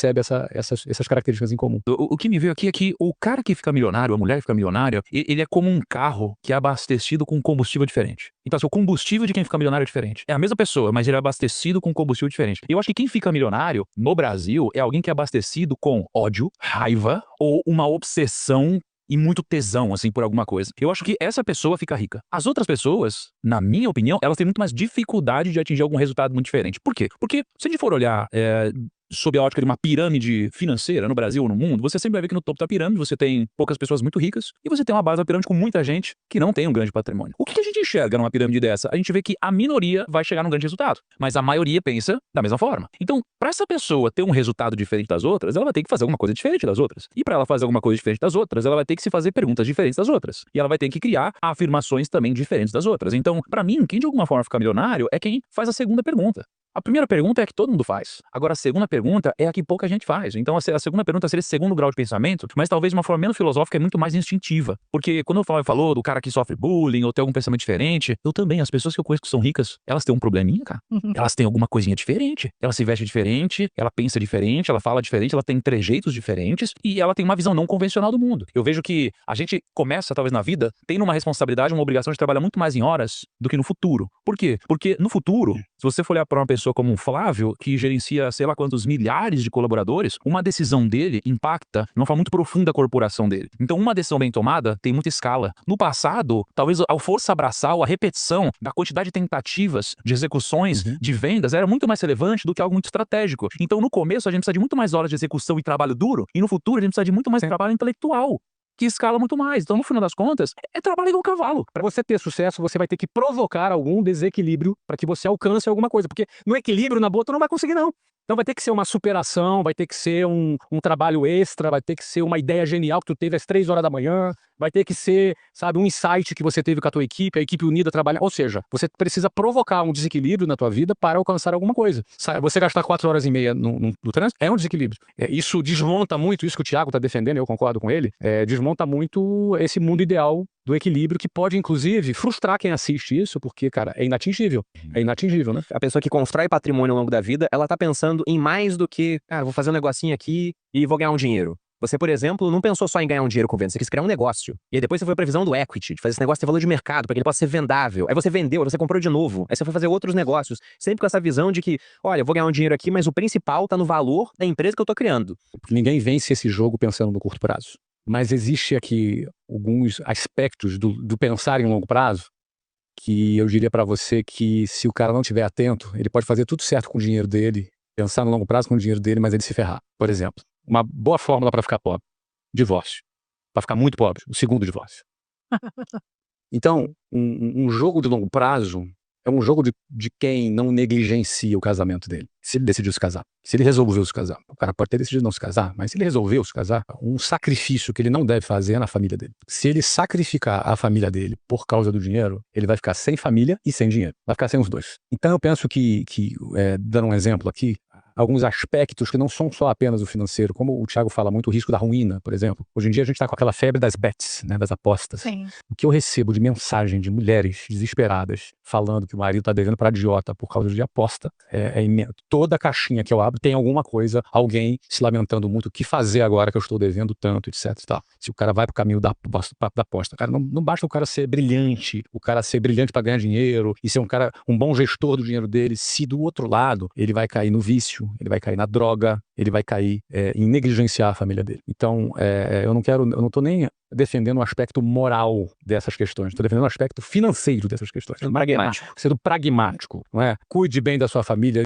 percebe essas características em comum. O que me veio aqui é que o cara que fica milionário, a mulher que fica milionária, ele é como um carro que é abastecido com combustível diferente. Então, assim, o combustível de quem fica milionário é diferente. É a mesma pessoa, mas ele é abastecido com combustível diferente. E eu acho que quem fica milionário no Brasil é alguém que é abastecido com ódio, raiva ou uma obsessão e muito tesão, assim, por alguma coisa. Eu acho que essa pessoa fica rica. As outras pessoas, na minha opinião, elas têm muito mais dificuldade de atingir algum resultado muito diferente. Por quê? Porque se a gente for olhar sob a ótica de uma pirâmide financeira no Brasil ou no mundo, você sempre vai ver que no topo da pirâmide você tem poucas pessoas muito ricas e você tem uma base da pirâmide com muita gente que não tem um grande patrimônio. O que a gente enxerga numa pirâmide dessa? A gente vê que a minoria vai chegar num grande resultado, mas a maioria pensa da mesma forma. Então, para essa pessoa ter um resultado diferente das outras, ela vai ter que fazer alguma coisa diferente das outras. E para ela fazer alguma coisa diferente das outras, ela vai ter que se fazer perguntas diferentes das outras. E ela vai ter que criar afirmações também diferentes das outras. Então, para mim, quem de alguma forma fica milionário é quem faz a segunda pergunta. A primeira pergunta é a que todo mundo faz. Agora, a segunda pergunta é a que pouca gente faz. Então, a segunda pergunta seria esse segundo grau de pensamento, mas talvez de uma forma menos filosófica e muito mais instintiva. Porque quando eu falou do cara que sofre bullying ou tem algum pensamento diferente, eu também, as pessoas que eu conheço que são ricas, elas têm um probleminha, cara. Elas têm alguma coisinha diferente. Ela se veste diferente, ela pensa diferente, ela fala diferente, ela tem trejeitos diferentes e ela tem uma visão não convencional do mundo. Eu vejo que a gente começa, talvez na vida, tendo uma responsabilidade, uma obrigação de trabalhar muito mais em horas do que no futuro. Por quê? Porque no futuro, se você for olhar para uma pessoa como um Flávio, que gerencia sei lá quantos milhares de colaboradores, uma decisão dele impacta de uma forma muito profunda a corporação dele. Então, uma decisão bem tomada tem muita escala. No passado, talvez a força abraçal, a repetição da quantidade de tentativas, de execuções, de vendas, era muito mais relevante do que algo muito estratégico. Então, no começo, a gente precisa de muito mais horas de execução e trabalho duro, e no futuro, a gente precisa de muito mais trabalho intelectual, que escala muito mais. Então, no final das contas, é trabalho igual cavalo. Para você ter sucesso, você vai ter que provocar algum desequilíbrio para que você alcance alguma coisa. Porque no equilíbrio, na boa, tu não vai conseguir, não. Então vai ter que ser uma superação, vai ter que ser um trabalho extra, vai ter que ser uma ideia genial que tu teve às 3 horas da manhã, vai ter que ser, sabe, um insight que você teve com a tua equipe, a equipe unida trabalhar. Ou seja, você precisa provocar um desequilíbrio na tua vida para alcançar alguma coisa. Sabe, você gastar 4 horas e meia no trânsito é um desequilíbrio. Isso desmonta muito, isso que o Thiago está defendendo, eu concordo com ele, desmonta muito esse mundo ideal do equilíbrio que pode, inclusive, frustrar quem assiste isso, porque, cara, é inatingível. É inatingível, né? A pessoa que constrói patrimônio ao longo da vida, ela tá pensando em mais do que, cara, vou fazer um negocinho aqui e vou ganhar um dinheiro. Você, por exemplo, não pensou só em ganhar um dinheiro com venda, você quis criar um negócio. E aí depois você foi pra visão do equity, de fazer esse negócio ter valor de mercado, para que ele possa ser vendável. Aí você vendeu, aí você comprou de novo. Aí você foi fazer outros negócios. Sempre com essa visão de que, olha, eu vou ganhar um dinheiro aqui, mas o principal tá no valor da empresa que eu tô criando. Porque ninguém vence esse jogo pensando no curto prazo. Mas existe aqui alguns aspectos do pensar em longo prazo que eu diria para você que se o cara não estiver atento, ele pode fazer tudo certo com o dinheiro dele, pensar no longo prazo com o dinheiro dele, mas ele se ferrar. Por exemplo, uma boa fórmula para ficar pobre: divórcio. Para ficar muito pobre, o segundo divórcio. Então, um jogo de longo prazo é um jogo de quem não negligencia o casamento dele. Se ele decidiu se casar, se ele resolveu se casar, o cara pode ter decidido não se casar, mas se ele resolveu se casar, um sacrifício que ele não deve fazer é na família dele. Se ele sacrificar a família dele por causa do dinheiro, ele vai ficar sem família e sem dinheiro. Vai ficar sem os dois. Então eu penso que dando um exemplo aqui, alguns aspectos que não são só apenas o financeiro, como o Thiago fala muito, o risco da ruína, por exemplo. Hoje em dia a gente está com aquela febre das bets, né, das apostas. Sim. O que eu recebo de mensagem de mulheres desesperadas falando que o marido está devendo para idiota por causa de aposta é imenso. Toda caixinha que eu abro tem alguma coisa, alguém se lamentando muito, o que fazer agora que eu estou devendo tanto, etc. E tal. Se o cara vai para o caminho da aposta, cara, não basta o cara ser brilhante, para ganhar dinheiro e ser um bão gestor do dinheiro dele, se do outro lado ele vai cair no vício, ele vai cair na droga, ele vai cair em negligenciar a família dele. Então, eu não estou nem defendendo o aspecto moral dessas questões, estou defendendo o aspecto financeiro dessas questões. Pragmático. Sendo pragmático, não é? Cuide bem da sua família.